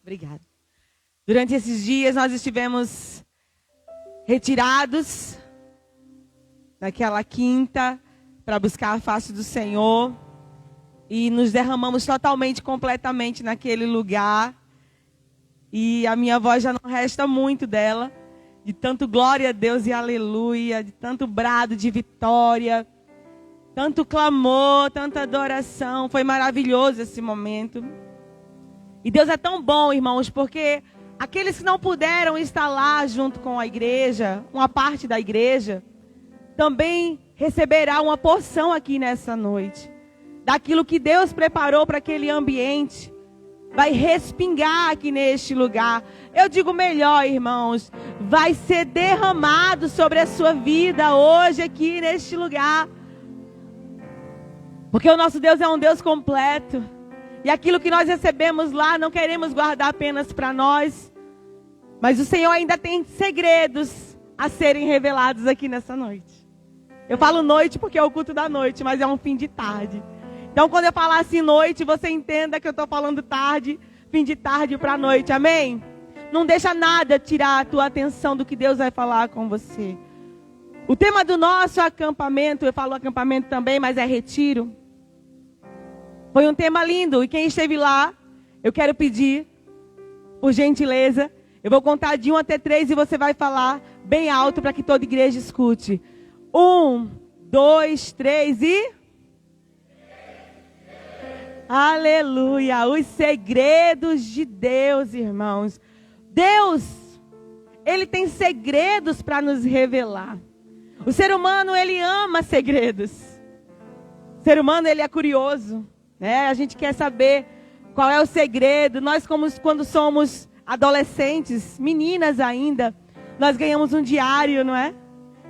Obrigada. Durante esses dias nós estivemos retirados naquela quinta para buscar a face do Senhor e nos derramamos totalmente, completamente naquele lugar. E a minha voz já não resta muito dela, de tanto glória a Deus e aleluia, de tanto brado de vitória, tanto clamor, tanta adoração. Foi maravilhoso esse momento. E Deus é tão bom, irmãos, porque aqueles que não puderam estar lá junto com a igreja, uma parte da igreja, também receberá uma porção aqui nessa noite. Daquilo que Deus preparou para aquele ambiente, vai respingar aqui neste lugar. Eu digo melhor, irmãos, vai ser derramado sobre a sua vida hoje aqui neste lugar. Porque o nosso Deus é um Deus completo. E aquilo que nós recebemos lá, não queremos guardar apenas para nós. Mas o Senhor ainda tem segredos a serem revelados aqui nessa noite. Eu falo noite porque é o culto da noite, mas é um fim de tarde. Então quando eu falar assim noite, você entenda que eu estou falando tarde, fim de tarde para noite, amém? Não deixa nada tirar a tua atenção do que Deus vai falar com você. O tema do nosso acampamento, eu falo acampamento também, mas é retiro. Foi um tema lindo, e quem esteve lá, eu quero pedir, por gentileza, eu vou contar de 1 até 3 e você vai falar bem alto para que toda igreja escute. 1, 2, 3 e... Aleluia! Os segredos de Deus, irmãos. Deus, Ele tem segredos para nos revelar. O ser humano, ele ama segredos. O ser humano, ele é curioso. A gente quer saber qual é o segredo. Nós, quando somos adolescentes, meninas ainda, nós ganhamos um diário, não é?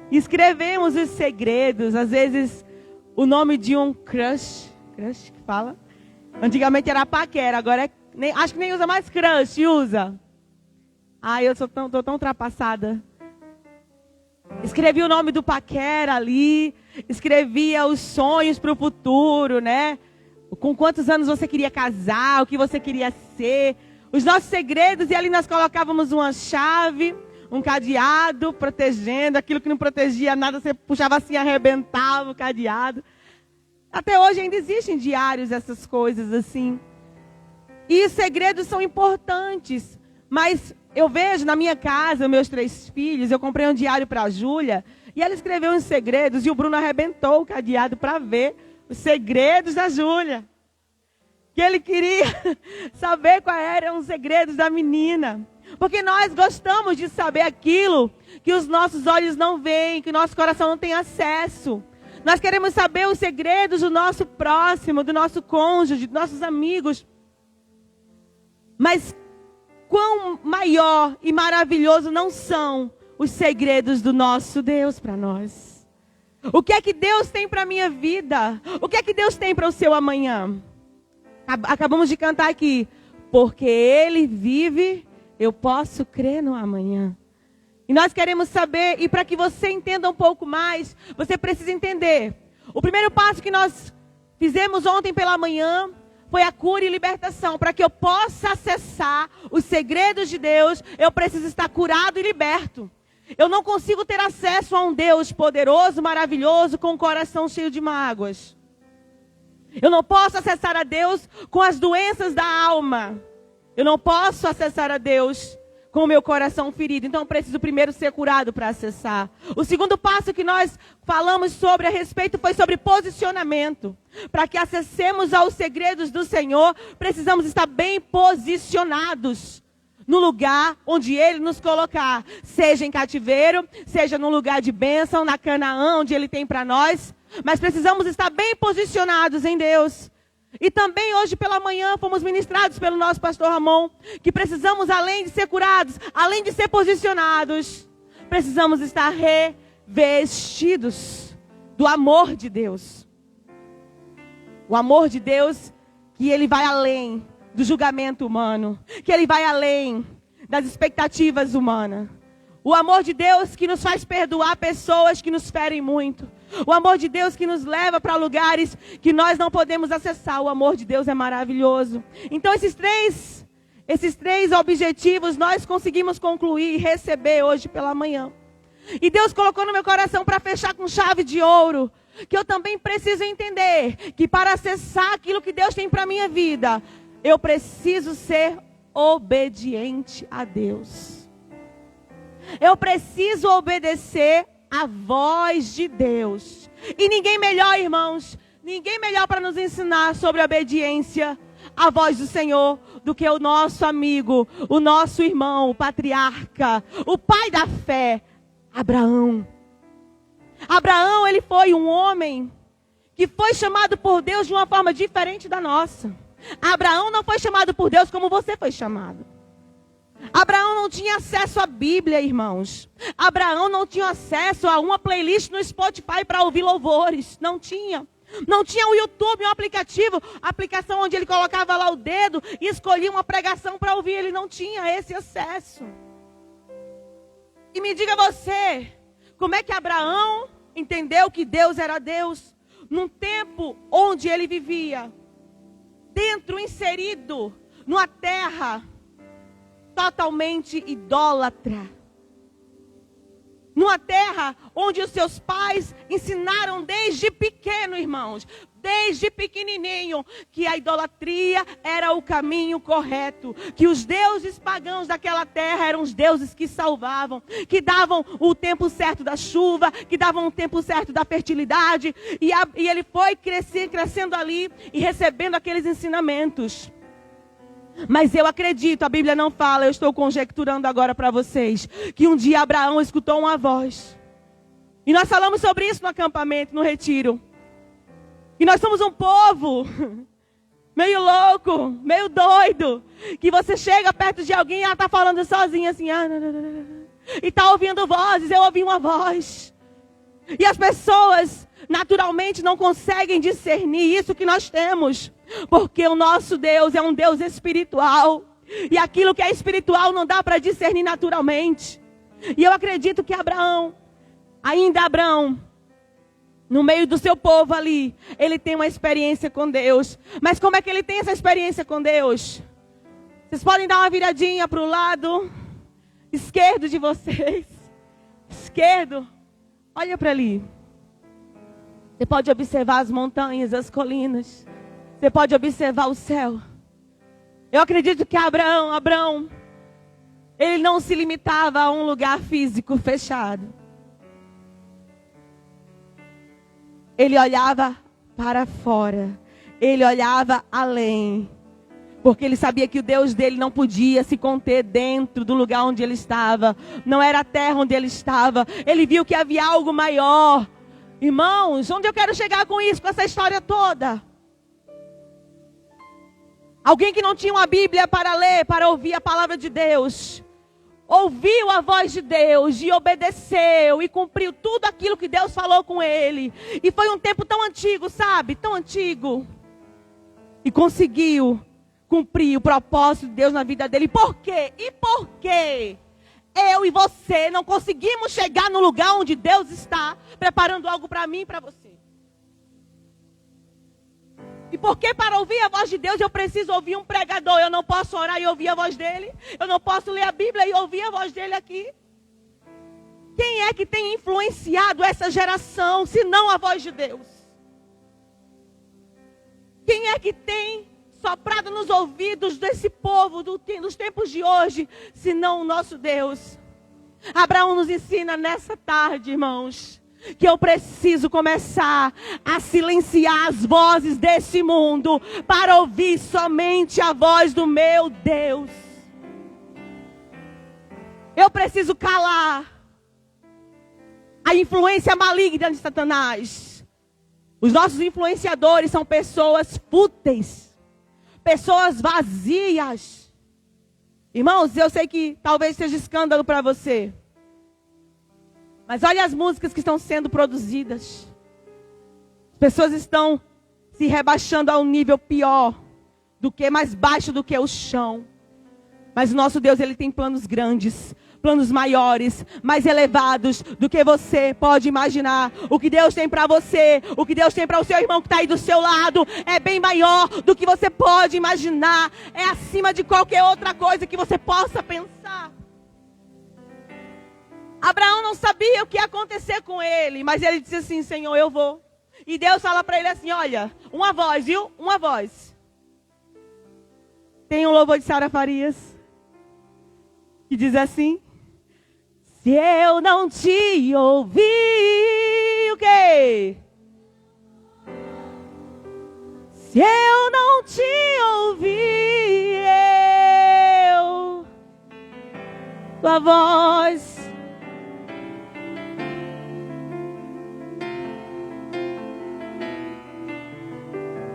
E escrevemos os segredos. Às vezes, o nome de um crush que fala. Antigamente era paquera, agora acho que nem usa mais crush, usa. Eu tô tão ultrapassada. Escrevi o nome do paquera ali, escrevia os sonhos para o futuro, né? Com quantos anos você queria casar, o que você queria ser, os nossos segredos, e ali nós colocávamos uma chave, um cadeado, protegendo, aquilo que não protegia nada, você puxava assim, arrebentava o cadeado. Até hoje ainda existem diários, essas coisas assim. E os segredos são importantes, mas eu vejo na minha casa, meus 3 filhos, eu comprei um diário para a Júlia, e ela escreveu uns segredos, e o Bruno arrebentou o cadeado para ver os segredos da Júlia. Que ele queria saber quais eram os segredos da menina. Porque nós gostamos de saber aquilo que os nossos olhos não veem, que o nosso coração não tem acesso. Nós queremos saber os segredos do nosso próximo, do nosso cônjuge, dos nossos amigos. Mas quão maior e maravilhoso não são os segredos do nosso Deus para nós? O que é que Deus tem para a minha vida? O que é que Deus tem para o seu amanhã? Acabamos de cantar aqui. Porque Ele vive, eu posso crer no amanhã. E nós queremos saber, e para que você entenda um pouco mais, você precisa entender. O primeiro passo que nós fizemos ontem pela manhã foi a cura e libertação. Para que eu possa acessar os segredos de Deus, eu preciso estar curado e liberto. Eu não consigo ter acesso a um Deus poderoso, maravilhoso, com o coração cheio de mágoas. Eu não posso acessar a Deus com as doenças da alma. Eu não posso acessar a Deus com o meu coração ferido. Então eu preciso primeiro ser curado para acessar. O segundo passo que nós falamos sobre a respeito foi sobre posicionamento. Para que acessemos aos segredos do Senhor, precisamos estar bem posicionados no lugar onde Ele nos colocar. Seja em cativeiro, seja no lugar de bênção, na Canaã, onde Ele tem para nós. Mas precisamos estar bem posicionados em Deus. E também hoje pela manhã fomos ministrados pelo nosso pastor Ramon, que precisamos, além de ser curados, além de ser posicionados, precisamos estar revestidos do amor de Deus. O amor de Deus, que Ele vai além do julgamento humano, que Ele vai além das expectativas humanas. O amor de Deus que nos faz perdoar pessoas que nos ferem muito. O amor de Deus que nos leva para lugares que nós não podemos acessar. O amor de Deus é maravilhoso. Então esses Esses 3 objetivos nós conseguimos concluir e receber hoje pela manhã. E Deus colocou no meu coração para fechar com chave de ouro, que eu também preciso entender que para acessar aquilo que Deus tem para a minha vida, eu preciso ser obediente a Deus. Eu preciso obedecer a voz de Deus. E ninguém melhor, irmãos, ninguém melhor para nos ensinar sobre obediência à voz do Senhor do que o nosso amigo, o nosso irmão, o patriarca, o pai da fé, Abraão. Abraão, ele foi um homem que foi chamado por Deus de uma forma diferente da nossa. Abraão não foi chamado por Deus como você foi chamado. Abraão não tinha acesso à Bíblia, irmãos. Abraão não tinha acesso a uma playlist no Spotify para ouvir louvores. Não tinha. Não tinha o YouTube, um aplicativo, aplicação onde ele colocava lá o dedo e escolhia uma pregação para ouvir. Ele não tinha esse acesso. E me diga você, como é que Abraão entendeu que Deus era Deus? Num tempo onde ele vivia, inserido numa terra totalmente idólatra. Numa terra onde os seus pais ensinaram desde pequeno, irmãos, desde pequenininho, que a idolatria era o caminho correto, que os deuses pagãos daquela terra eram os deuses que salvavam, que davam o tempo certo da chuva, que davam o tempo certo da fertilidade, e ele foi crescendo ali e recebendo aqueles ensinamentos. Mas eu acredito, a Bíblia não fala, eu estou conjecturando agora para vocês, que um dia Abraão escutou uma voz. E nós falamos sobre isso no acampamento, no retiro. E nós somos um povo meio louco, meio doido, que você chega perto de alguém e ela está falando sozinha assim, e está ouvindo vozes. Eu ouvi uma voz. E as pessoas naturalmente não conseguem discernir isso que nós temos. Porque o nosso Deus é um Deus espiritual. E aquilo que é espiritual não dá para discernir naturalmente. E eu acredito que Abraão, no meio do seu povo ali, ele tem uma experiência com Deus. Mas como é que ele tem essa experiência com Deus? Vocês podem dar uma viradinha para o lado esquerdo de vocês. Esquerdo. Olha para ali. Você pode observar as montanhas, as colinas. Você pode observar o céu. Eu acredito que Abraão, ele não se limitava a um lugar físico fechado. Ele olhava para fora. Ele olhava além. Porque ele sabia que o Deus dele não podia se conter dentro do lugar onde ele estava. Não era a terra onde ele estava. Ele viu que havia algo maior. Irmãos, onde eu quero chegar com isso, com essa história toda? Alguém que não tinha uma Bíblia para ler, para ouvir a palavra de Deus, ouviu a voz de Deus e obedeceu e cumpriu tudo aquilo que Deus falou com ele. E foi um tempo tão antigo, sabe? Tão antigo. E conseguiu cumprir o propósito de Deus na vida dele. Por quê? E por quê? Eu e você não conseguimos chegar no lugar onde Deus está preparando algo para mim e para você. E porque para ouvir a voz de Deus eu preciso ouvir um pregador. Eu não posso orar e ouvir a voz dele. Eu não posso ler a Bíblia e ouvir a voz dele aqui. Quem é que tem influenciado essa geração, se não a voz de Deus? Quem é que tem soprado nos ouvidos desse povo dos tempos de hoje, se não o nosso Deus? Abraão nos ensina nessa tarde, irmãos, que eu preciso começar a silenciar as vozes desse mundo para ouvir somente a voz do meu Deus. Eu preciso calar a influência maligna de Satanás. Os nossos influenciadores são pessoas fúteis, pessoas vazias. Irmãos, eu sei que talvez seja escândalo para você, mas olha as músicas que estão sendo produzidas. As pessoas estão se rebaixando a um nível pior, mais baixo do que o chão. Mas o nosso Deus, Ele tem planos grandes, planos maiores, mais elevados do que você pode imaginar. O que Deus tem para você, o que Deus tem para o seu irmão que está aí do seu lado, é bem maior do que você pode imaginar. É acima de qualquer outra coisa que você possa pensar. Abraão não sabia o que ia acontecer com ele, mas ele disse assim: Senhor, eu vou. E Deus fala para ele assim: olha, uma voz, viu? Uma voz. Tem um louvor de Sara Farias que diz assim: se eu não te ouvir, o quê? Se eu não te ouvir, tua voz,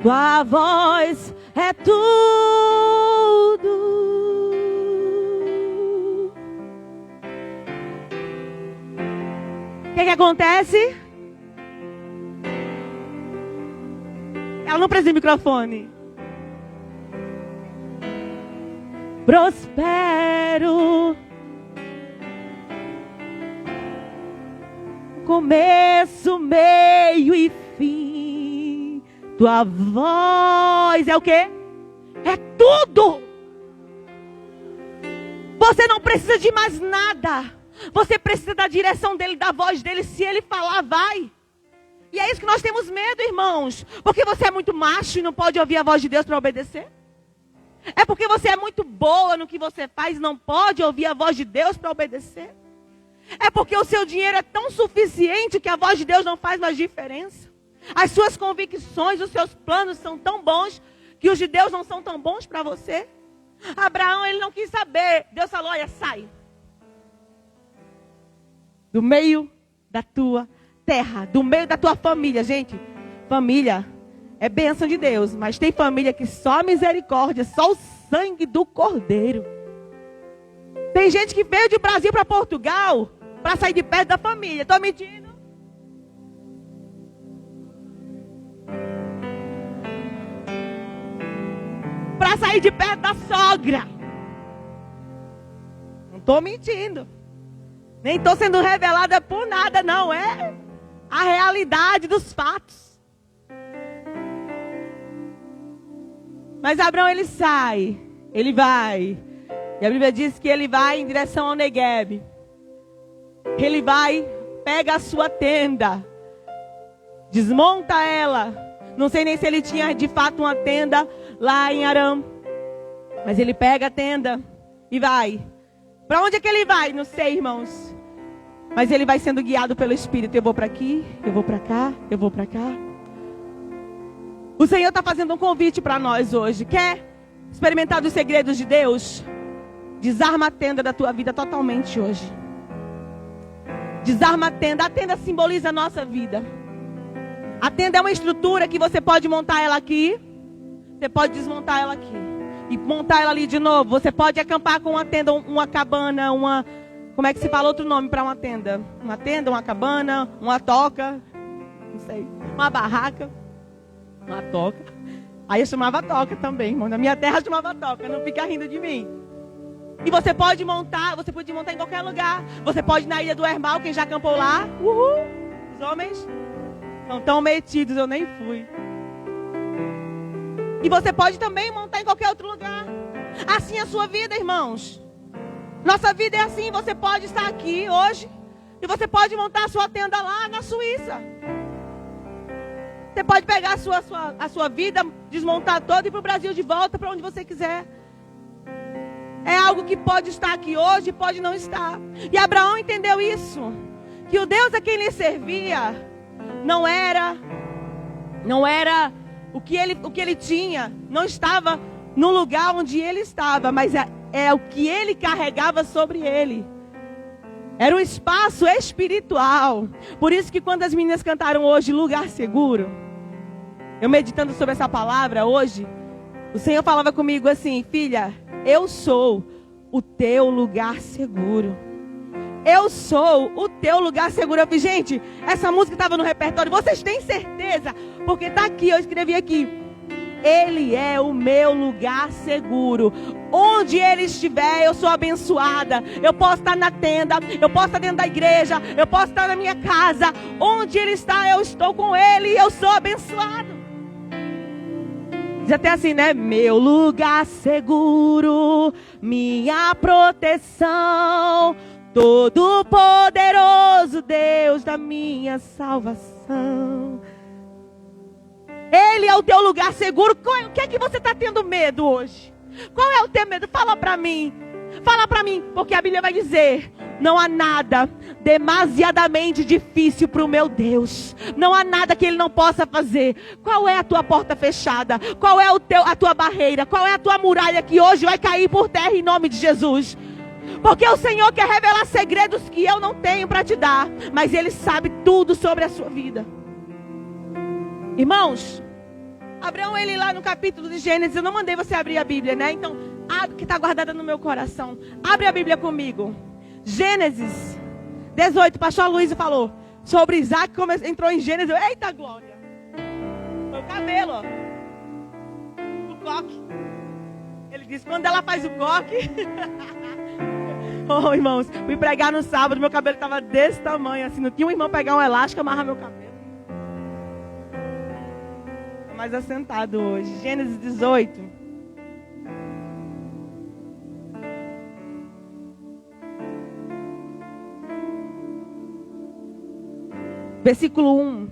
tua voz é tudo. O que acontece? Ela não precisa de microfone. Prospero. Começo, meio e fim. Tua voz é o quê? É tudo. Você não precisa de mais nada. Você precisa da direção dele, da voz dele. Se ele falar, vai. E é isso que nós temos medo, irmãos. Porque você é muito macho e não pode ouvir a voz de Deus para obedecer? É porque você é muito boa no que você faz e não pode ouvir a voz de Deus para obedecer? É porque o seu dinheiro é tão suficiente que a voz de Deus não faz mais diferença? As suas convicções, os seus planos são tão bons que os de Deus não são tão bons para você? Abraão, ele não quis saber. Deus falou: olha, sai do meio da tua terra, do meio da tua família. Gente, família é bênção de Deus, mas tem família que só a misericórdia, só o sangue do Cordeiro. Tem gente que veio de Brasil para Portugal para sair de perto da família. Estou mentindo? Para sair de perto da sogra. Não estou mentindo. Nem estou sendo revelada por nada, não. É a realidade dos fatos. Mas Abraão, ele sai. Ele vai. E a Bíblia diz que ele vai em direção ao Negueb. Ele vai, pega a sua tenda. Desmonta ela. Não sei nem se ele tinha de fato uma tenda lá em Arã. Mas ele pega a tenda e vai. Para onde é que ele vai? Não sei, irmãos. Mas ele vai sendo guiado pelo Espírito. Eu vou para aqui, eu vou para cá, eu vou para cá. O Senhor está fazendo um convite para nós hoje. Quer experimentar dos segredos de Deus? Desarma a tenda da tua vida totalmente hoje. Desarma a tenda. A tenda simboliza a nossa vida. A tenda é uma estrutura que você pode montar ela aqui. Você pode desmontar ela aqui. E montar ela ali de novo. Você pode acampar com uma tenda, uma cabana, uma... Como é que se fala outro nome para uma tenda? Uma tenda, uma cabana, uma toca. Não sei. Uma barraca. Uma toca. Aí eu chamava toca também, irmão. Na minha terra eu chamava toca. Não fica rindo de mim. E você pode montar em qualquer lugar. Você pode ir na Ilha do Hermal, quem já acampou lá. Uhul! Os homens estão tão metidos, eu nem fui. E você pode também montar em qualquer outro lugar. Assim é a sua vida, irmãos. Nossa vida é assim. Você pode estar aqui hoje e você pode montar a sua tenda lá na Suíça. Você pode pegar a sua vida, desmontar toda e ir para o Brasil de volta, para onde você quiser. É algo que pode estar aqui hoje e pode não estar. E Abraão entendeu isso. Que o Deus a quem ele servia não era o que ele tinha. Não estava no lugar onde ele estava, mas é o que ele carregava sobre ele. Era um espaço espiritual. Por isso que quando as meninas cantaram hoje Lugar Seguro, eu meditando sobre essa palavra hoje, o Senhor falava comigo assim: filha, eu sou o teu lugar seguro. Eu sou o teu lugar seguro. Eu falei, gente, essa música estava no repertório. Vocês têm certeza? Porque está aqui, eu escrevi aqui. Ele é o meu lugar seguro. Onde ele estiver, eu sou abençoada. Eu posso estar na tenda, eu posso estar dentro da igreja, eu posso estar na minha casa. Onde ele está, eu estou com ele e eu sou abençoado. Diz até assim, né? Meu lugar seguro, minha proteção, todo poderoso Deus da minha salvação. Ele é o teu lugar seguro. O que é que você está tendo medo hoje? Qual é o teu medo? Fala para mim. Fala para mim, porque a Bíblia vai dizer: não há nada demasiadamente difícil para o meu Deus. Não há nada que Ele não possa fazer. Qual é a tua porta fechada? Qual é a tua barreira? Qual é a tua muralha que hoje vai cair por terra em nome de Jesus? Porque o Senhor quer revelar segredos que eu não tenho para te dar, mas Ele sabe tudo sobre a sua vida. Irmãos, Abraão, ele lá no capítulo de Gênesis, eu não mandei você abrir a Bíblia, né? Então, abre, que está guardada no meu coração. Abre a Bíblia comigo. Gênesis 18, o pastor Luiz falou sobre Isaac, como entrou em Gênesis. Eita glória! Foi o cabelo, ó. O coque. Ele disse, quando ela faz o coque... Oh, irmãos, fui pregar no sábado, meu cabelo estava desse tamanho, assim, não tinha um irmão pegar um elástico e amarrar meu cabelo. Estou mais assentado hoje. Gênesis 18. Versículo 1.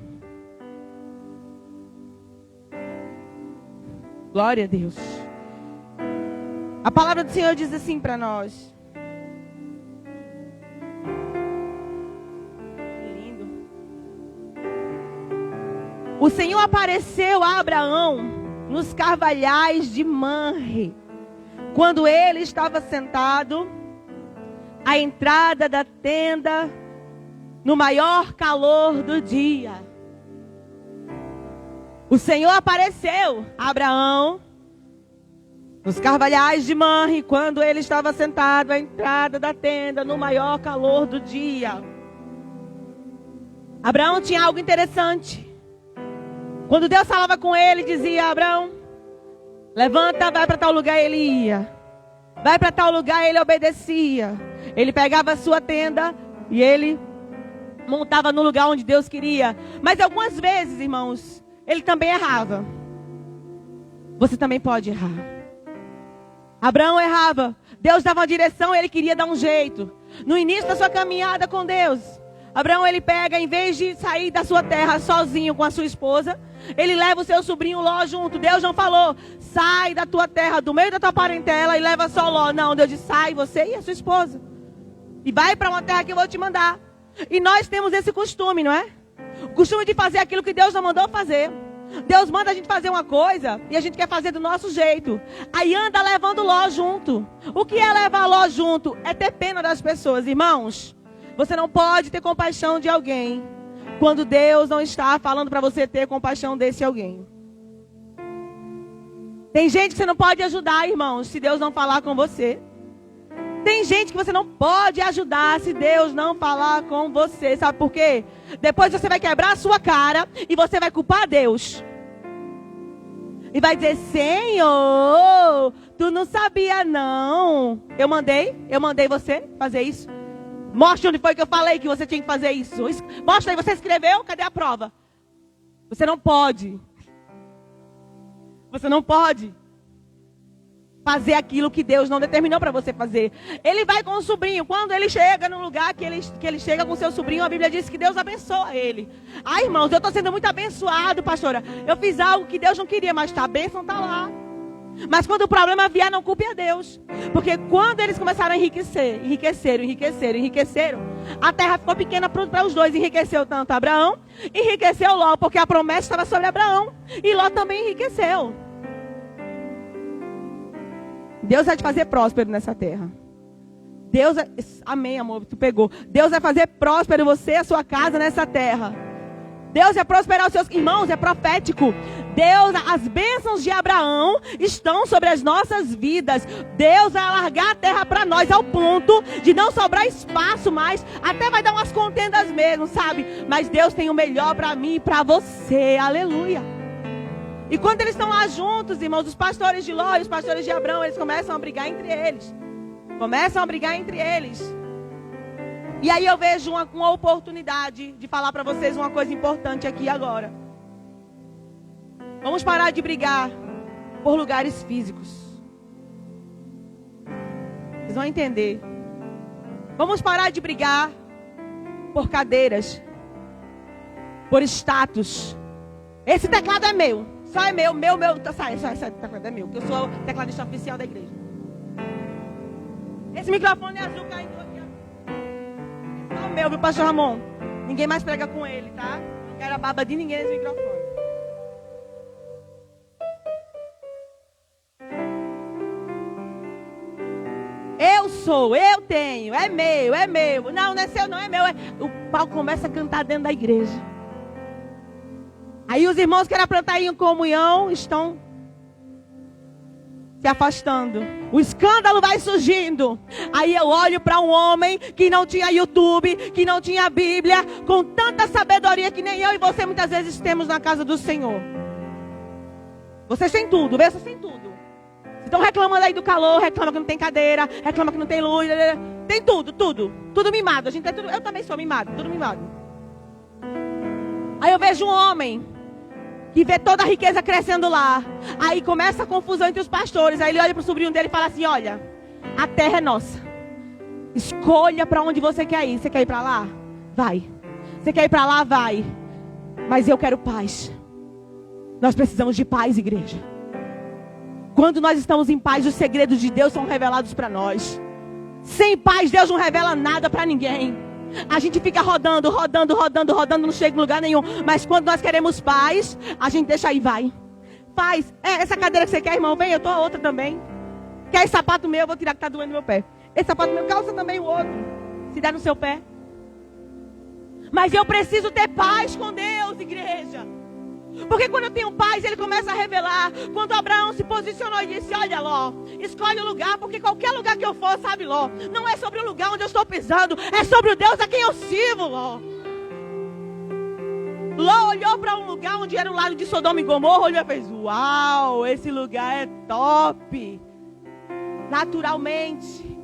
Glória a Deus. A palavra do Senhor diz assim para nós. O Senhor apareceu a Abraão nos carvalhais de Manre, quando ele estava sentado à entrada da tenda, no maior calor do dia. O Senhor apareceu a Abraão nos carvalhais de Manre, quando ele estava sentado à entrada da tenda, no maior calor do dia. Abraão tinha algo interessante. Quando Deus falava com ele, dizia: Abraão, levanta, vai para tal lugar, ele ia. Vai para tal lugar, ele obedecia. Ele pegava a sua tenda e ele montava no lugar onde Deus queria. Mas algumas vezes, irmãos, ele também errava. Você também pode errar. Abraão errava. Deus dava uma direção e ele queria dar um jeito. No início da sua caminhada com Deus, Abraão, ele pega, em vez de sair da sua terra sozinho com a sua esposa, ele leva o seu sobrinho Ló junto. Deus não falou, sai da tua terra, do meio da tua parentela e leva só Ló. Não, Deus disse, sai você e a sua esposa. E vai para uma terra que eu vou te mandar. E nós temos esse costume, não é? O costume de fazer aquilo que Deus não mandou fazer. Deus manda a gente fazer uma coisa e a gente quer fazer do nosso jeito. Aí anda levando Ló junto. O que é levar Ló junto? É ter pena das pessoas, irmãos. Você não pode ter compaixão de alguém quando Deus não está falando para você ter compaixão desse alguém. Tem gente que você não pode ajudar, irmãos, se Deus não falar com você. Tem gente que você não pode ajudar se Deus não falar com você. Sabe por quê? Depois você vai quebrar a sua cara e você vai culpar Deus. E vai dizer, Senhor, tu não sabia não. Eu mandei você fazer isso. Mostre onde foi que eu falei que você tinha que fazer isso. Mostra aí, você escreveu? Cadê a prova? Você não pode. Você não pode fazer aquilo que Deus não determinou para você fazer. Ele vai com o sobrinho. Quando ele chega no lugar que ele chega com o seu sobrinho, a Bíblia diz que Deus abençoa ele. Ah, irmãos, eu estou sendo muito abençoado, pastora. Eu fiz algo que Deus não queria, mas a bênção está lá. Mas quando o problema vier, não culpe a Deus. Porque quando eles começaram a enriqueceram, a terra ficou pequena para os dois. Enriqueceu tanto Abraão, enriqueceu Ló, porque a promessa estava sobre Abraão. E Ló também enriqueceu. Deus vai te fazer próspero nessa terra. Amém, amor, tu pegou. Deus vai fazer próspero você e a sua casa nessa terra. Deus vai prosperar os seus irmãos, é profético. Deus, as bênçãos de Abraão estão sobre as nossas vidas. Deus vai alargar a terra para nós ao ponto de não sobrar espaço mais. Até vai dar umas contendas mesmo, sabe? Mas Deus tem o melhor para mim e para você. Aleluia. E quando eles estão lá juntos, irmãos, os pastores de Ló e os pastores de Abrão, eles começam a brigar entre eles. E aí eu vejo uma oportunidade de falar para vocês uma coisa importante aqui agora. Vamos parar de brigar por lugares físicos. Vocês vão entender. Vamos parar de brigar por cadeiras, por status. Esse teclado é meu. Só é meu. Esse teclado é meu, porque eu sou o tecladista oficial da igreja. Esse microfone azul caindo aqui. É só o meu, viu, pastor Ramon? Ninguém mais prega com ele, tá? Não quero a baba de ninguém nesse microfone. Eu tenho, é meu. Não é seu, não é meu. O pau começa a cantar dentro da igreja. Aí os irmãos que eram para estar em comunhão estão se afastando. O escândalo vai surgindo. Aí eu olho para um homem que não tinha YouTube, que não tinha Bíblia, com tanta sabedoria que nem eu e você muitas vezes temos na casa do Senhor. Vocês têm tudo, vocês têm tudo. Estão reclamando aí do calor, reclama que não tem cadeira, reclama que não tem luz, tem tudo mimado. A gente é tudo, eu também sou mimado, tudo mimado. Aí eu vejo um homem que vê toda a riqueza crescendo lá. Aí começa a confusão entre os pastores. Aí ele olha para o sobrinho dele e fala assim: olha, a terra é nossa. Escolha para onde você quer ir. Você quer ir para lá? Vai. Você quer ir para lá? Vai. Mas eu quero paz. Nós precisamos de paz, igreja. Quando nós estamos em paz, os segredos de Deus são revelados para nós. Sem paz, Deus não revela nada para ninguém. A gente fica rodando, não chega em lugar nenhum. Mas quando nós queremos paz, a gente deixa aí, vai. Paz, essa cadeira que você quer, irmão, vem, eu tô a outra também. Quer esse sapato meu, eu vou tirar que tá doendo meu pé. Esse sapato meu, calça também o outro, se der no seu pé. Mas eu preciso ter paz com Deus, igreja. Porque quando eu tenho paz, ele começa a revelar. Quando Abraão se posicionou e disse: olha, Ló, escolhe o lugar, porque qualquer lugar que eu for, sabe, Ló, não é sobre o lugar onde eu estou pisando, é sobre o Deus a quem eu sirvo, Ló. Ló olhou para um lugar onde era o lado de Sodoma e Gomorra, olhou e fez: uau, esse lugar é top. Naturalmente.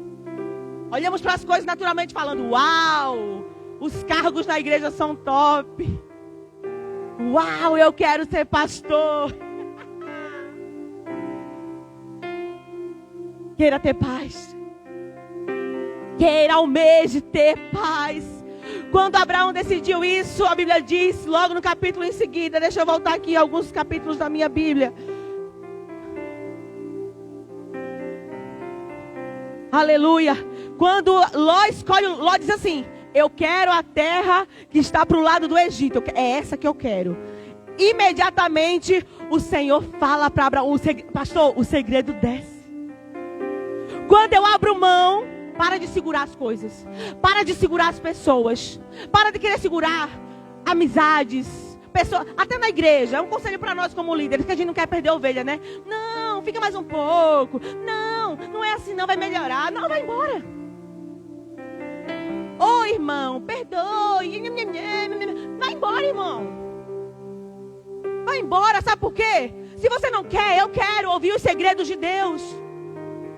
Olhamos para as coisas naturalmente falando: uau, os cargos na igreja são top. Uau, eu quero ser pastor. Queira ter paz. Queira, almeje ter paz. Quando Abraão decidiu isso, a Bíblia diz, logo no capítulo em seguida, deixa eu voltar aqui alguns capítulos da minha Bíblia. Aleluia. Quando Ló escolhe, Ló diz assim: eu quero a terra que está para o lado do Egito. É essa que eu quero. Imediatamente o Senhor fala para Abraão: pastor, o segredo desce. Quando eu abro mão, para de segurar as coisas. Para de segurar as pessoas. Para de querer segurar amizades. Pessoas, até na igreja. É um conselho para nós como líderes, que a gente não quer perder a ovelha, né? Não, fica mais um pouco. Não é assim não, vai melhorar. Não, vai embora. Ô, irmão, perdoe. Vai embora, irmão. Vai embora, sabe por quê? Se você não quer, eu quero ouvir os segredos de Deus.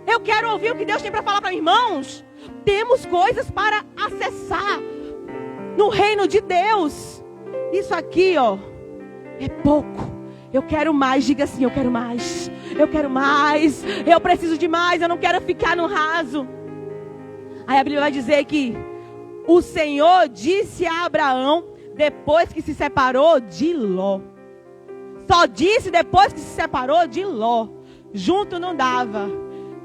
Eu quero ouvir o que Deus tem para falar para irmãos. Temos coisas para acessar no reino de Deus. Isso aqui, ó, é pouco. Eu quero mais, diga assim: eu quero mais. Eu quero mais. Eu preciso de mais, eu não quero ficar no raso. Aí a Bíblia vai dizer que o Senhor disse a Abraão depois que se separou de Ló. Só disse depois que se separou de Ló. Junto não dava.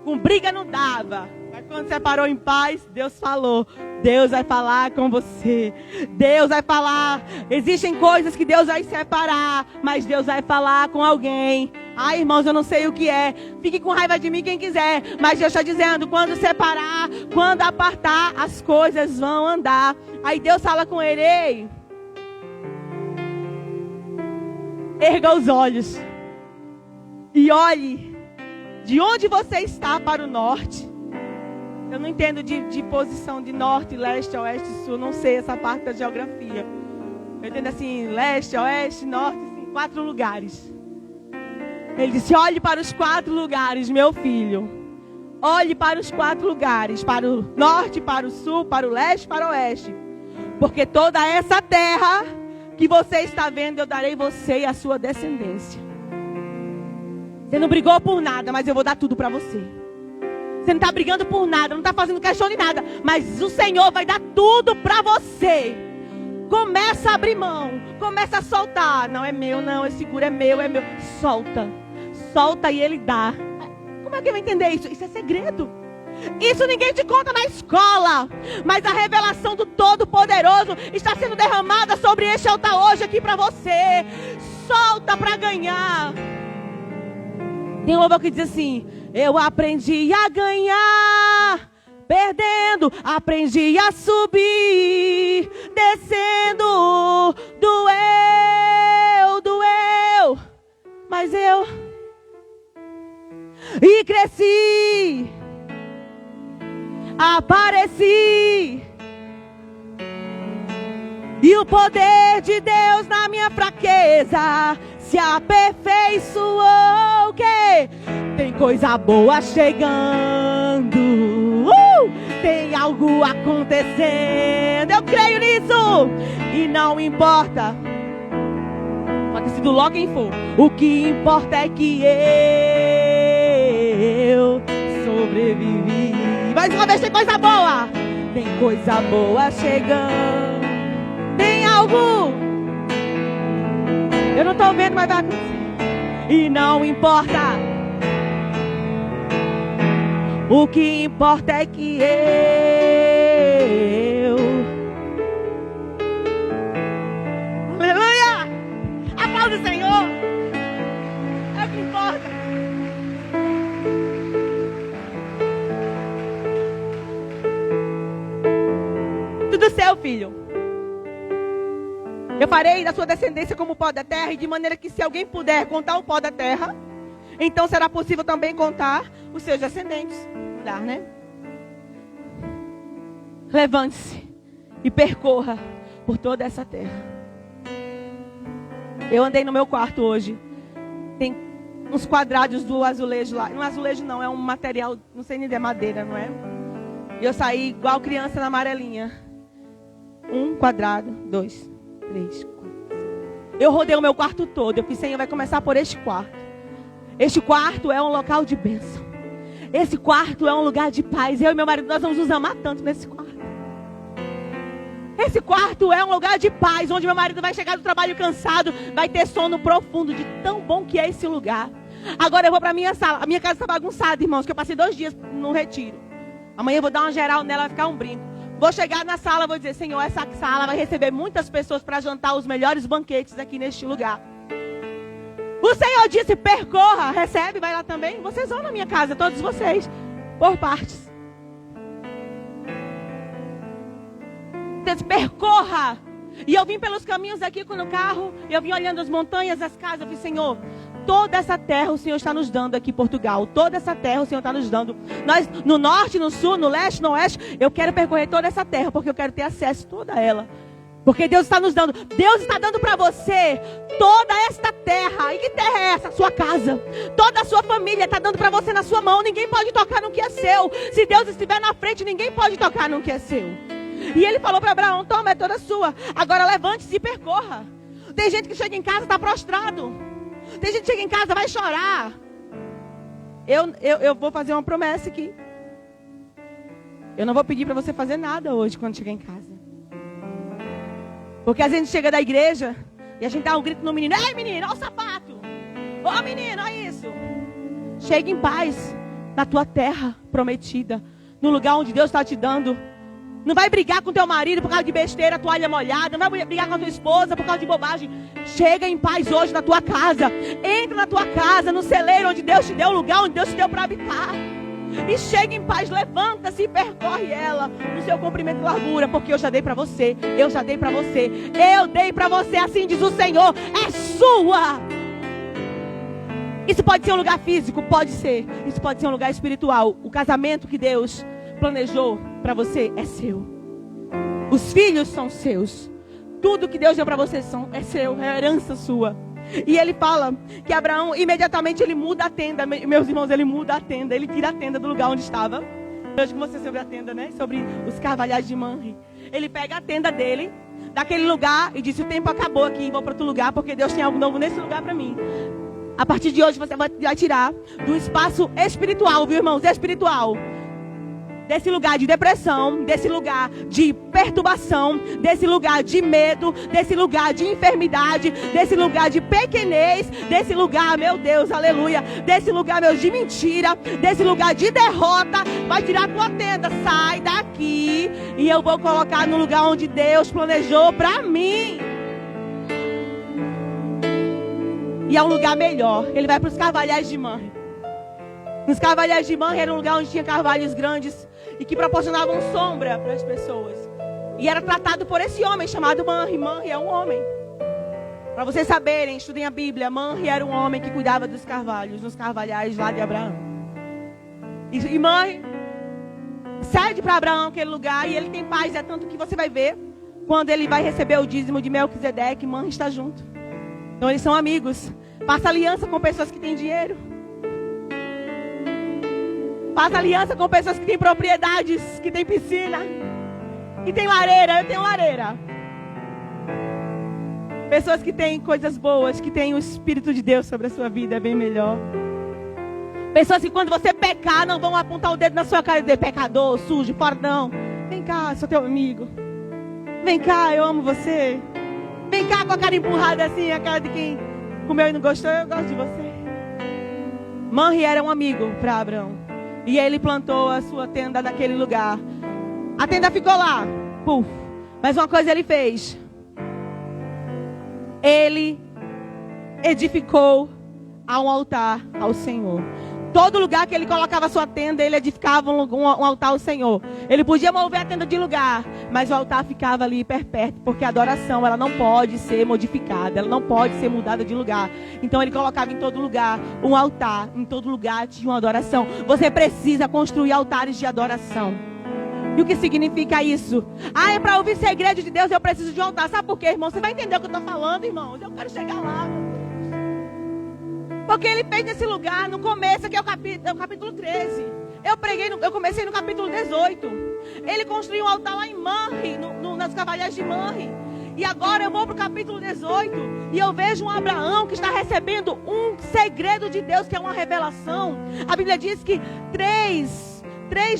Com briga não dava. Mas quando separou em paz, Deus falou: Deus vai falar com você. Deus vai falar. Existem coisas que Deus vai separar, mas Deus vai falar com alguém. Ai, irmãos, eu não sei o que é. Fique com raiva de mim quem quiser. Mas Deus está dizendo: quando separar, quando apartar, as coisas vão andar. Aí Deus fala com ele: ei, erga os olhos e olhe de onde você está para o norte. Eu não entendo de posição de norte, leste, oeste, sul. Não sei essa parte da geografia. Eu entendo assim: leste, oeste, norte, assim, 4 lugares. Ele disse: olhe para os 4 lugares, meu filho. Olhe para os 4 lugares, para o norte, para o sul, para o leste, para o oeste. Porque toda essa terra que você está vendo, eu darei você e a sua descendência. Você não brigou por nada, mas eu vou dar tudo para você. Você não está brigando por nada, não está fazendo questão de nada, mas o Senhor vai dar tudo para você. Começa a abrir mão, começa a soltar. Não é meu, não, esse seguro é meu, é meu. Solta, solta e Ele dá. Como é que vai entender isso? Isso é segredo. Isso ninguém te conta na escola. Mas a revelação do Todo-Poderoso está sendo derramada sobre este altar hoje aqui para você. Solta para ganhar. Tem um louvor que diz assim: eu aprendi a ganhar perdendo, aprendi a subir, descendo, doeu, mas eu e cresci, apareci, e o poder de Deus na minha fraqueza se aperfeiçoou. Que tem coisa boa chegando, tem algo acontecendo. Eu creio nisso. E não importa, pode ter sido logo quem for, o que importa é que eu sobrevivi. Mais uma vez, tem coisa boa. Tem coisa boa chegando. Tem algo, eu não estou vendo, mas vai acontecer. E não importa, o que importa é que eu. Aleluia! Aplauda o Senhor. É o que importa. Tudo seu, filho. Eu farei da sua descendência como o pó da terra, e de maneira que se alguém puder contar o pó da terra, então será possível também contar os seus descendentes. Dá, né? Levante-se e percorra por toda essa terra. Eu andei no meu quarto hoje. Tem uns quadrados do azulejo lá. Não é azulejo não, é um material, não sei nem de madeira, não é? E eu saí igual criança na amarelinha. 1 quadrado, 2, 3, 4. Eu rodei o meu quarto todo. Eu fiz: Senhor, vai começar por este quarto. Este quarto é um local de bênção. Esse quarto é um lugar de paz. Eu e meu marido, nós vamos nos amar tanto nesse quarto. Esse quarto é um lugar de paz, onde meu marido vai chegar do trabalho cansado, vai ter sono profundo, de tão bom que é esse lugar. Agora eu vou para a minha sala. A minha casa está bagunçada, irmãos, que eu passei 2 dias no retiro. Amanhã eu vou dar uma geral nela, vai ficar um brinco. Vou chegar na sala, vou dizer: Senhor, essa sala vai receber muitas pessoas para jantar os melhores banquetes aqui neste lugar. O Senhor disse: percorra, recebe, vai lá também. Vocês vão na minha casa, todos vocês, por partes. Deus, percorra. E eu vim pelos caminhos aqui no carro, e eu vim olhando as montanhas, as casas. Eu falei: Senhor, toda essa terra o Senhor está nos dando aqui em Portugal. Toda essa terra o Senhor está nos dando. Nós, no norte, no sul, no leste, no oeste, eu quero percorrer toda essa terra, porque eu quero ter acesso a toda ela. Porque Deus está nos dando. Deus está dando para você toda esta terra. E que terra é essa? Sua casa. Toda a sua família está dando para você na sua mão. Ninguém pode tocar no que é seu. Se Deus estiver na frente, ninguém pode tocar no que é seu. E Ele falou para Abraão: toma, é toda sua. Agora levante-se e percorra. Tem gente que chega em casa e está prostrado. Tem gente que chega em casa e vai chorar. Eu vou fazer uma promessa aqui. Eu não vou pedir para você fazer nada hoje quando chegar em casa. Porque a gente chega da igreja e a gente dá um grito no menino: ei, menino, olha o sapato. Ô, menino, olha isso. Chega em paz na tua terra prometida, no lugar onde Deus está te dando. Não vai brigar com teu marido por causa de besteira, toalha molhada. Não vai brigar com a tua esposa por causa de bobagem. Chega em paz hoje na tua casa. Entra na tua casa, no celeiro onde Deus te deu, o lugar onde Deus te deu para habitar. E chega em paz, levanta-se e percorre ela no seu comprimento e largura, porque eu já dei para você. Eu já dei para você. Eu dei para você, assim diz o Senhor. É sua. Isso pode ser um lugar físico? Pode ser. Isso pode ser um lugar espiritual. O casamento que Deus planejou para você é seu. Os filhos são seus. Tudo que Deus deu para você é seu, é herança sua. E ele fala que Abraão, imediatamente ele muda a tenda. Meus irmãos, ele muda a tenda. Ele tira a tenda do lugar onde estava. Hoje com você sobre a tenda, né? Sobre os carvalhais de Mamre. Ele pega a tenda dele, daquele lugar, e diz: o tempo acabou aqui, vou para outro lugar, porque Deus tem algo novo nesse lugar para mim. A partir de hoje você vai tirar do espaço espiritual, viu, irmãos? Espiritual. Desse lugar de depressão, desse lugar de perturbação, desse lugar de medo, desse lugar de enfermidade, desse lugar de pequenez, desse lugar, meu Deus, aleluia, desse lugar, meu, de mentira, desse lugar de derrota. Vai tirar a tua tenda, sai daqui e eu vou colocar no lugar onde Deus planejou para mim. E é um lugar melhor. Ele vai para os carvalhais de Mamre. Nos carvalhais de Mamre era um lugar onde tinha carvalhos grandes e que proporcionavam sombra para as pessoas. E era tratado por esse homem chamado Mamre. Mamre é um homem. Para vocês saberem, estudem a Bíblia. Mamre era um homem que cuidava dos carvalhos, nos carvalhais lá de Abraão. E Mamre cede para Abraão aquele lugar e ele tem paz. É tanto que você vai ver, quando ele vai receber o dízimo de Melquisedeque, Mamre está junto. Então eles são amigos. Passa aliança com pessoas que têm dinheiro. Faça aliança com pessoas que têm propriedades, que têm piscina, que têm lareira. Eu tenho lareira. Pessoas que têm coisas boas, que têm o Espírito de Deus sobre a sua vida, é bem melhor. Pessoas que quando você pecar, não vão apontar o dedo na sua cara e dizer: pecador, sujo, fora não. Vem cá, sou teu amigo. Vem cá, eu amo você. Vem cá com a cara empurrada assim, a cara de quem comeu e não gostou. Eu gosto de você. Mamre era um amigo para Abraão. E ele plantou a sua tenda naquele lugar. A tenda ficou lá. Puf. Mas uma coisa ele fez. Ele edificou um altar ao Senhor. Todo lugar que ele colocava a sua tenda, ele edificava um altar ao Senhor. Ele podia mover a tenda de lugar, mas o altar ficava ali perpétuo, porque a adoração, ela não pode ser modificada, ela não pode ser mudada de lugar. Então ele colocava em todo lugar um altar, em todo lugar tinha uma adoração. Você precisa construir altares de adoração. E o que significa isso? Ah, é para ouvir segredo de Deus, eu preciso de um altar. Sabe por quê, irmão? Você vai entender o que eu estou falando, irmãos. Eu quero chegar lá. Porque ele fez nesse lugar, no começo, aqui é o capítulo 13. Eu comecei no capítulo 18. Ele construiu um altar lá em Mamre, nas carvalhais de Mamre. E agora eu vou para o capítulo 18. E eu vejo um Abraão que está recebendo um segredo de Deus, que é uma revelação. A Bíblia diz que três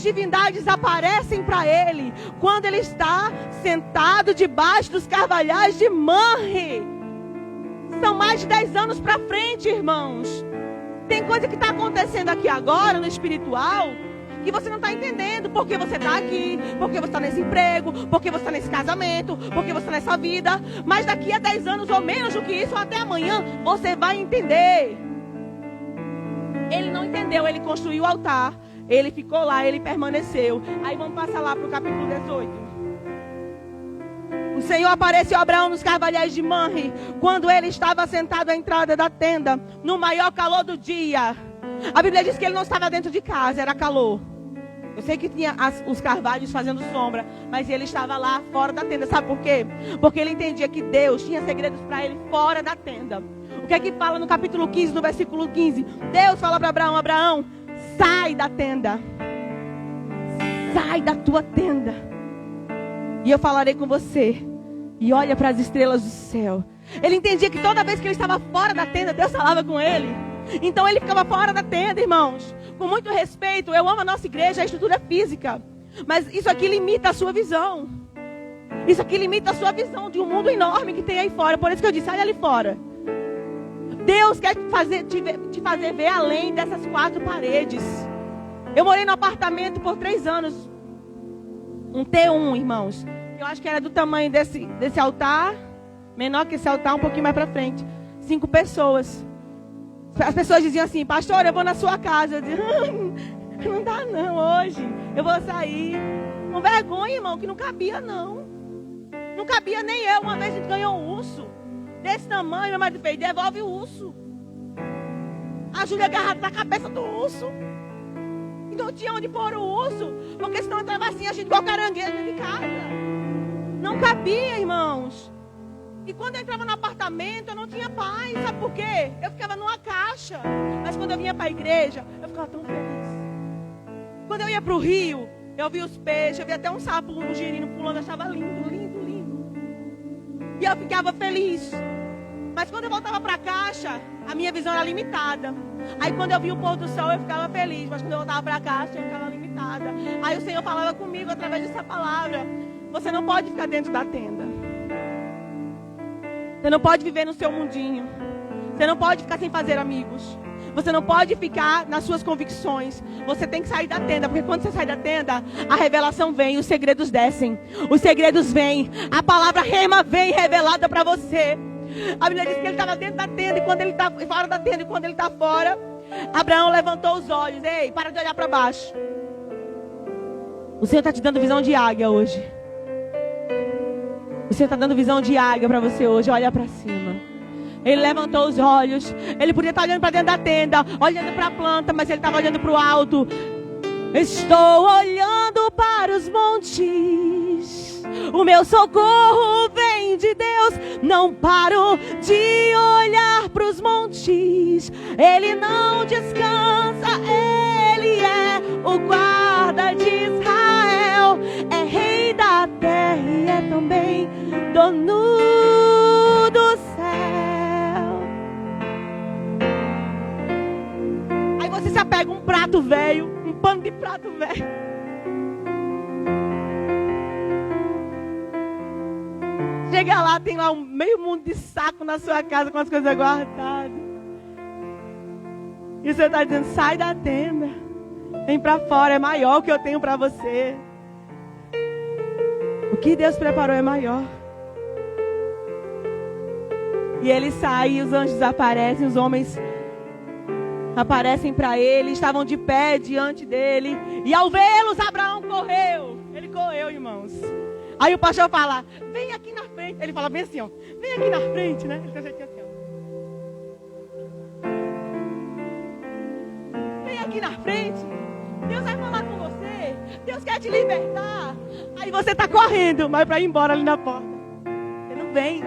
divindades aparecem para ele quando ele está sentado debaixo dos carvalhais de Mamre. São mais de 10 anos para frente, irmãos. Tem coisa que está acontecendo aqui agora, no espiritual, que você não está entendendo. Porque você está aqui, porque você está nesse emprego, porque você está nesse casamento, porque você está nessa vida. Mas daqui a 10 anos ou menos do que isso, ou até amanhã, você vai entender. Ele não entendeu, ele construiu o altar. Ele ficou lá, ele permaneceu. Aí vamos passar lá para o capítulo 18. O Senhor apareceu a Abraão nos carvalhais de Mamre, quando ele estava sentado à entrada da tenda, no maior calor do dia. A Bíblia diz que ele não estava dentro de casa, era calor. Eu sei que tinha os carvalhos fazendo sombra, mas ele estava lá fora da tenda. Sabe por quê? Porque ele entendia que Deus tinha segredos para ele fora da tenda. O que é que fala no capítulo 15, no versículo 15? Deus fala para Abraão: Abraão, sai da tenda. Sai da tua tenda. E eu falarei com você. E olha para as estrelas do céu. Ele entendia que toda vez que ele estava fora da tenda, Deus falava com ele. Então ele ficava fora da tenda, irmãos. Com muito respeito, eu amo a nossa igreja, a estrutura física. Mas isso aqui limita a sua visão. Isso aqui limita a sua visão de um mundo enorme que tem aí fora. Por isso que eu disse: sai ali fora. Deus quer te fazer ver além dessas 4 paredes. Eu morei no apartamento por 3 anos. Um T1, irmãos. Eu acho que era do tamanho desse altar. Menor que esse altar, um pouquinho mais pra frente. 5 pessoas. As pessoas diziam assim: pastor, eu vou na sua casa. Eu dizia: não dá não hoje. Eu vou sair. Com vergonha, irmão, que não cabia não. Não cabia nem eu. Uma vez a gente ganhou um urso. Desse tamanho, meu marido fez: devolve o urso. A Júlia agarrada na cabeça do urso. E não tinha onde pôr o urso. Porque senão entrava assim, a gente igual caranguejo dentro de casa. Não cabia, irmãos. E quando eu entrava no apartamento, eu não tinha paz. Sabe por quê? Eu ficava numa caixa. Mas quando eu vinha para a igreja, eu ficava tão feliz. Quando eu ia para o rio, eu via os peixes, eu via até um sapo, um girino pulando, eu achava lindo, lindo, lindo. E eu ficava feliz. Mas quando eu voltava para a caixa, a minha visão era limitada. Aí quando eu via o pôr do sol, eu ficava feliz. Mas quando eu voltava para a caixa, eu ficava limitada. Aí o Senhor falava comigo através dessa palavra: você não pode ficar dentro da tenda. Você não pode viver no seu mundinho. Você não pode ficar sem fazer amigos. Você não pode ficar nas suas convicções. Você tem que sair da tenda, porque quando você sai da tenda, a revelação vem, os segredos descem. Os segredos vêm. A palavra rema vem revelada para você. A Bíblia diz que ele estava dentro da tenda, e quando ele está fora da tenda, e quando ele está fora, Abraão levantou os olhos. Ei, para de olhar para baixo. O Senhor está te dando visão de águia hoje. O Senhor está dando visão de águia para você hoje. Olha para cima. Ele levantou os olhos. Ele podia estar olhando para dentro da tenda, olhando para a planta, mas ele estava olhando para o alto. Estou olhando para os montes. O meu socorro vem de Deus. Não paro de olhar para os montes. Ele não descansa. Ele é o guarda de Israel. É rei da terra e é também dono do céu. Aí você se apega um prato velho, um pano de prato velho. Chega lá, tem lá um meio mundo de saco na sua casa com as coisas guardadas. E você está dizendo: sai da tenda, vem para fora, é maior o que eu tenho para você. O que Deus preparou é maior. E ele sai, e os anjos aparecem, os homens aparecem para ele, estavam de pé diante dele. E ao vê-los, Abraão correu. Ele correu, irmãos. Aí o pastor fala: vem aqui na frente. Ele fala bem assim, ó: vem aqui na frente, né? Ele tá assim, ó: vem aqui na frente. Deus vai falar com você. Deus quer te libertar. Aí você tá correndo, mas para ir embora ali na porta. Você não vem.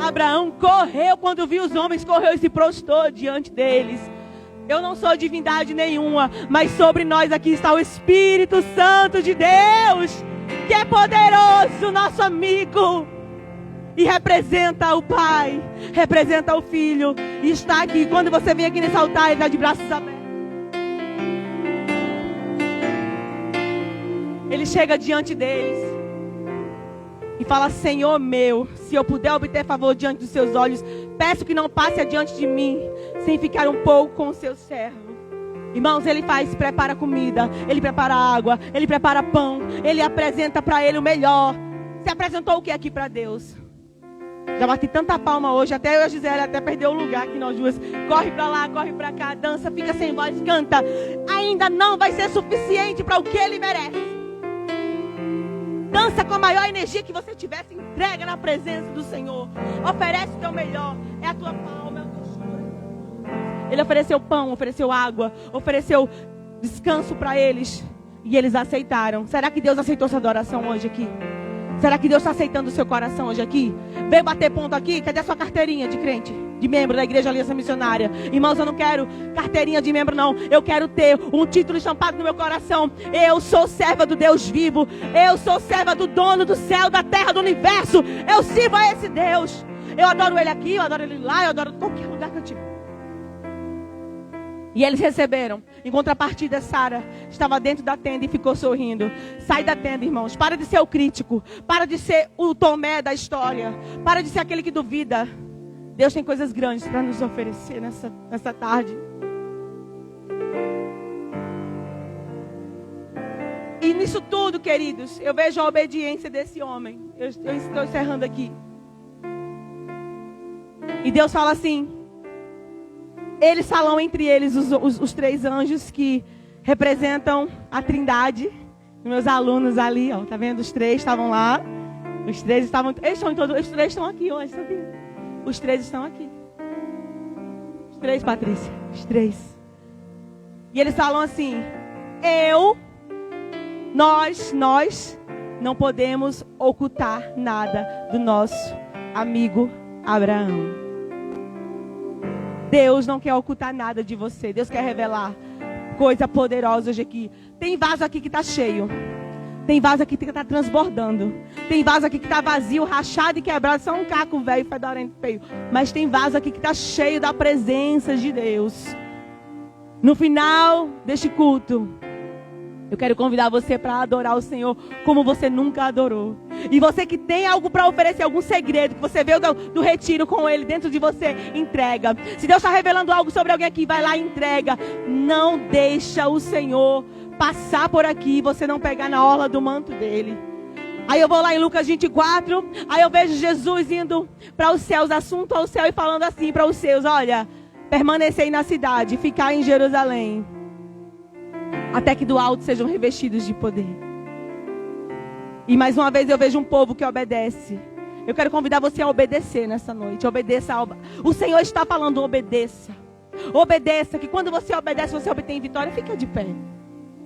Abraão correu, quando viu os homens, correu e se prostrou diante deles. Eu não sou divindade nenhuma, mas sobre nós aqui está o Espírito Santo de Deus, que é poderoso, nosso amigo, e representa o Pai, representa o Filho, e está aqui. Quando você vem aqui nesse altar, ele está de braços abertos. Ele chega diante deles e fala: Senhor meu, se eu puder obter favor diante dos seus olhos, peço que não passe adiante de mim, sem ficar um pouco com o seu servo. Irmãos, ele prepara comida, ele prepara água, ele prepara pão, ele apresenta para ele o melhor. Você apresentou o que aqui para Deus? Já bati tanta palma hoje, até eu e a Gisele até perdeu o lugar aqui nós duas. Corre para lá, corre para cá, dança, fica sem voz, canta. Ainda não vai ser suficiente para o que ele merece. Dança com a maior energia que você tivesse, entrega na presença do Senhor. Oferece o teu melhor, é a tua palma, é o teu choro. Ele ofereceu pão, ofereceu água, ofereceu descanso para eles. E eles aceitaram. Será que Deus aceitou essa adoração hoje aqui? Será que Deus está aceitando o seu coração hoje aqui? Veio bater ponto aqui? Cadê a sua carteirinha de crente? De membro da Igreja Aliança Missionária? Irmãos, eu não quero carteirinha de membro, não. Eu quero ter um título estampado no meu coração. Eu sou serva do Deus vivo. Eu sou serva do dono do céu, da terra, do universo. Eu sirvo a esse Deus. Eu adoro Ele aqui, eu adoro Ele lá, eu adoro qualquer lugar que eu tiver. E eles receberam. Em contrapartida, Sara estava dentro da tenda e ficou sorrindo. Sai da tenda, irmãos. Para de ser o crítico. Para de ser o Tomé da história. Para de ser aquele que duvida. Deus tem coisas grandes para nos oferecer nessa tarde. E nisso tudo, queridos, eu vejo a obediência desse homem. Eu estou encerrando aqui. E Deus fala assim: eles falam entre eles, os três anjos que representam a Trindade. Meus alunos ali, ó, tá vendo? Os três estavam lá. Os três estavam, os três estão aqui hoje, tá vendo? Os três estão aqui. Os três, Patrícia. Os três. E eles falam assim: nós não podemos ocultar nada do nosso amigo Abraão. Deus não quer ocultar nada de você. Deus quer revelar coisa poderosa hoje aqui. Tem vaso aqui que está cheio. Tem vaso aqui que está transbordando. Tem vaso aqui que está vazio, rachado e quebrado. Só um caco velho, fedorento, feio. Mas tem vaso aqui que está cheio da presença de Deus. No final deste culto, eu quero convidar você para adorar o Senhor como você nunca adorou. E você que tem algo para oferecer, algum segredo, que você veio do retiro com Ele dentro de você, entrega. Se Deus está revelando algo sobre alguém aqui, vai lá e entrega. Não deixa o Senhor passar por aqui e você não pegar na orla do manto dele. Aí eu vou lá em Lucas 24, aí eu vejo Jesus indo para os céus, assunto ao céu, e falando assim para os seus: olha, permanecei na cidade, ficar em Jerusalém, até que do alto sejam revestidos de poder. E mais uma vez eu vejo um povo que obedece. Eu quero convidar você a obedecer nessa noite. Obedeça o Senhor está falando, obedeça. Obedeça, que quando você obedece, você obtém vitória. Fica de pé.